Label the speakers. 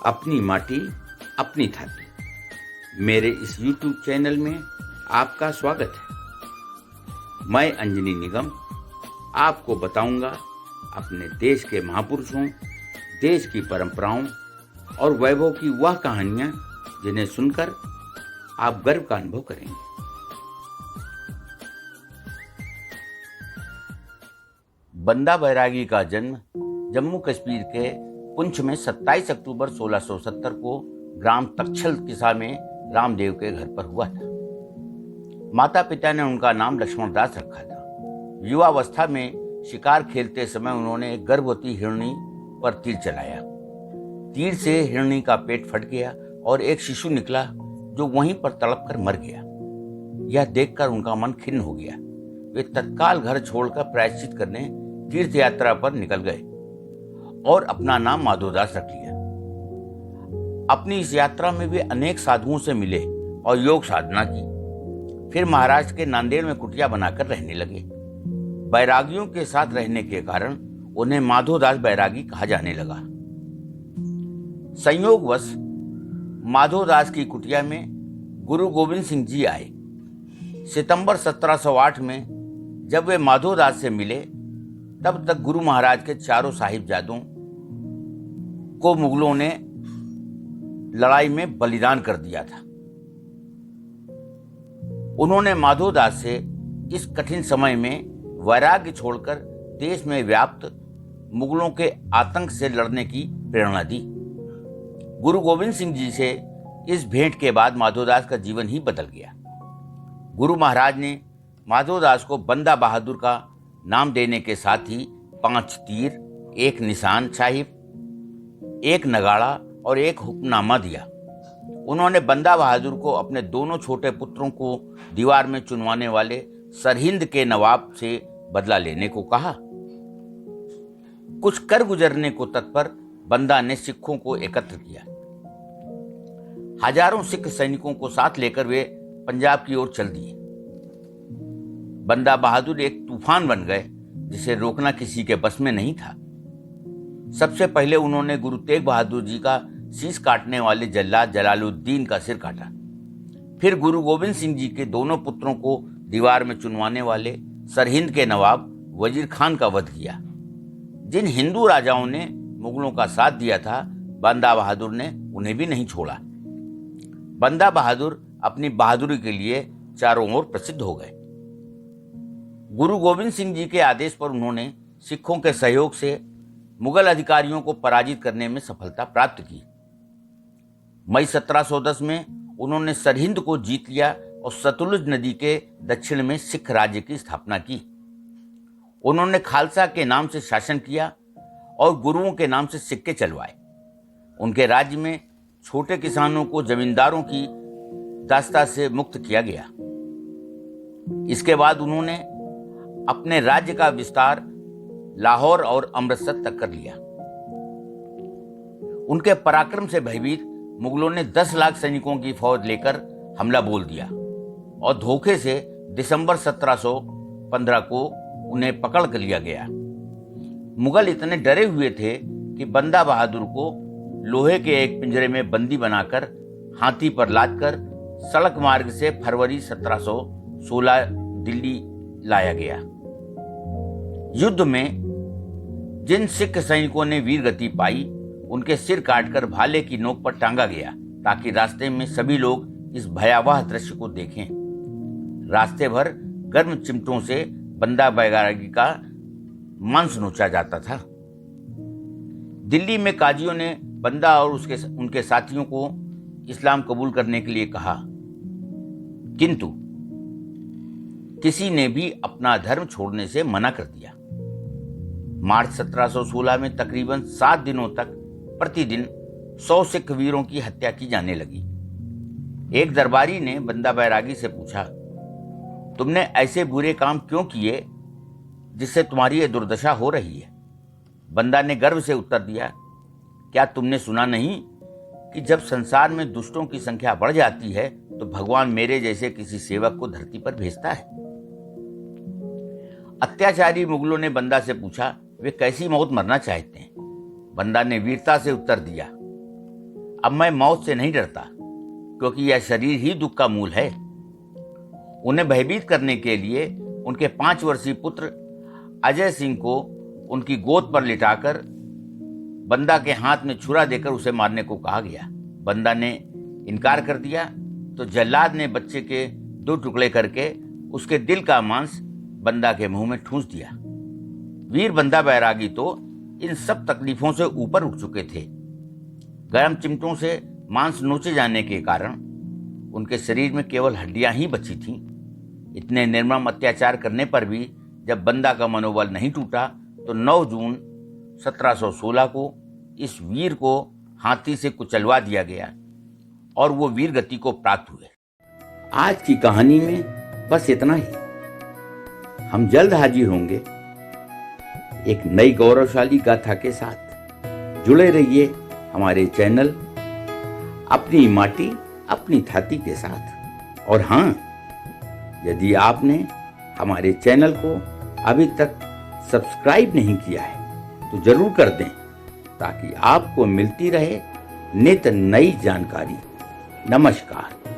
Speaker 1: अपनी माटी अपनी थाती। मेरे इस YouTube चैनल में आपका स्वागत है। मैं अंजनी निगम आपको बताऊंगा अपने देश के महापुरुषों, देश की परंपराओं और वैभव की वह कहानियां जिन्हें सुनकर आप गर्व का अनुभव करेंगे। बंदा बैरागी का जन्म जम्मू कश्मीर के पुंछ में 27 अक्टूबर 1670 को ग्राम तक्षल किसा में रामदेव के घर पर हुआ था। माता पिता ने उनका नाम लक्ष्मण दास रखा था। युवावस्था में शिकार खेलते समय उन्होंने एक गर्भवती हिरणी पर तीर चलाया। तीर से हिरणी का पेट फट गया और एक शिशु निकला जो वहीं पर तड़प कर मर गया। यह देखकर उनका मन खिन्न हो गया। वे तत्काल घर छोड़कर प्रायश्चित करने तीर्थ यात्रा पर निकल गए और अपना नाम माधोदास रख लिया। अपनी इस यात्रा में वे अनेक साधुओं से मिले और योग साधना की। फिर महाराष्ट्र के नांदेड़ में कुटिया बनाकर रहने लगे। बैरागियों के साथ रहने के कारण उन्हें माधोदास बैरागी कहा जाने लगा। संयोगवश माधोदास की कुटिया में गुरु गोविंद सिंह जी आए। सितंबर 1708 में जब वे माधोदास से मिले तब तक गुरु महाराज के चारों साहिबजादों को मुगलों ने लड़ाई में बलिदान कर दिया था। उन्होंने माधोदास से इस कठिन समय में वैराग्य छोड़कर देश में व्याप्त मुगलों के आतंक से लड़ने की प्रेरणा दी। गुरु गोविंद सिंह जी से इस भेंट के बाद माधोदास का जीवन ही बदल गया। गुरु महाराज ने माधोदास को बंदा बहादुर का नाम देने के साथ ही 5 तीर, 1 निशान साहिब, 1 नगाड़ा और 1 हुक्मनामा दिया। उन्होंने बंदा बहादुर को अपने दोनों छोटे पुत्रों को दीवार में चुनवाने वाले सरहिंद के नवाब से बदला लेने को कहा। कुछ कर गुजरने को तत्पर बंदा ने सिखों को एकत्र किया। हजारों सिख सैनिकों को साथ लेकर वे पंजाब की ओर चल दिए। बंदा बहादुर एक तूफान बन गए जिसे रोकना किसी के बस में नहीं था। सबसे पहले उन्होंने गुरु तेग बहादुर जी का शीश काटने वाले जल्लाद जलालुद्दीन का सिर काटा। फिर गुरु गोविंद सिंह जी के दोनों पुत्रों को दीवार में चुनवाने वाले सरहिंद के नवाब वजीर खान का वध किया। जिन हिंदू राजाओं ने मुगलों का साथ दिया था, बंदा बहादुर ने उन्हें भी नहीं छोड़ा। बंदा बहादुर अपनी बहादुरी के लिए चारों ओर प्रसिद्ध हो गए। गुरु गोविंद सिंह जी के आदेश पर उन्होंने सिखों के सहयोग से मुगल अधिकारियों को पराजित करने में सफलता प्राप्त की। मई 1710 में उन्होंने सरहिंद को जीत लिया और सतलुज नदी के दक्षिण में सिख राज्य की स्थापना की। उन्होंने खालसा के नाम से शासन किया और गुरुओं के नाम से सिक्के चलवाए। उनके राज्य में छोटे किसानों को जमींदारों की दास्ता से मुक्त किया गया। इसके बाद उन्होंने अपने राज्य का विस्तार लाहौर और अमृतसर तक कर लिया। उनके पराक्रम से भयभीत मुगलों ने 10 लाख सैनिकों की फौज लेकर हमला बोल दिया और धोखे से दिसंबर 1715 को उन्हें पकड़ कर लिया गया। मुगल इतने डरे हुए थे कि बंदा बहादुर को लोहे के एक पिंजरे में बंदी बनाकर हाथी पर लादकर सड़क मार्ग से फरवरी 1716 दिल्ली लाया गया। युद्ध में जिन सिख सैनिकों ने वीर गति पाई, उनके सिर काटकर भाले की नोक पर टांगा गया ताकि रास्ते में सभी लोग इस भयावह दृश्य को देखें। रास्ते भर गर्म चिमटों से बंदा बैरागी का मांस नोचा जाता था। दिल्ली में काजियों ने बंदा और उनके साथियों को इस्लाम कबूल करने के लिए कहा, किंतु किसी ने भी अपना धर्म छोड़ने से मना कर दिया। मार्च 1716 में तकरीबन 7 दिनों तक प्रतिदिन 100 सिख वीरों की हत्या की जाने लगी। एक दरबारी ने बंदा बैरागी से पूछा, तुमने ऐसे बुरे काम क्यों किए जिससे तुम्हारी ये दुर्दशा हो रही है? बंदा ने गर्व से उत्तर दिया, क्या तुमने सुना नहीं कि जब संसार में दुष्टों की संख्या बढ़ जाती है तो भगवान मेरे जैसे किसी सेवक को धरती पर भेजता है। अत्याचारी मुगलों ने बंदा से पूछा, वे कैसी मौत मरना चाहते हैं? बंदा ने वीरता से उत्तर दिया, अब मैं मौत से नहीं डरता, क्योंकि यह शरीर ही दुख का मूल है। उन्हें भयभीत करने के लिए उनके 5 वर्षीय पुत्र अजय सिंह को उनकी गोद पर लिटाकर बंदा के हाथ में छुरा देकर उसे मारने को कहा गया। बंदा ने इनकार कर दिया तो जल्लाद ने बच्चे के 2 टुकड़े करके उसके दिल का मांस बंदा के मुंह में ठूंस दिया। वीर बंदा बैरागी तो इन सब तकलीफों से ऊपर उठ चुके थे। गर्म चिमटों से मांस नोचे जाने के कारण उनके शरीर में केवल हड्डियां ही बची थीं। इतने निर्मम अत्याचार करने पर भी जब बंदा का मनोबल नहीं टूटा तो 9 जून 1716 को इस वीर को हाथी से कुचलवा दिया गया और वो वीर गति को प्राप्त हुए। आज की कहानी में बस इतना ही। हम जल्द हाजिर होंगे एक नई गौरवशाली गाथा के साथ। जुड़े रहिए हमारे चैनल अपनी माटी अपनी थाती के साथ। और हाँ, यदि आपने हमारे चैनल को अभी तक सब्सक्राइब नहीं किया है तो जरूर कर दें, ताकि आपको मिलती रहे नित नई जानकारी। नमस्कार।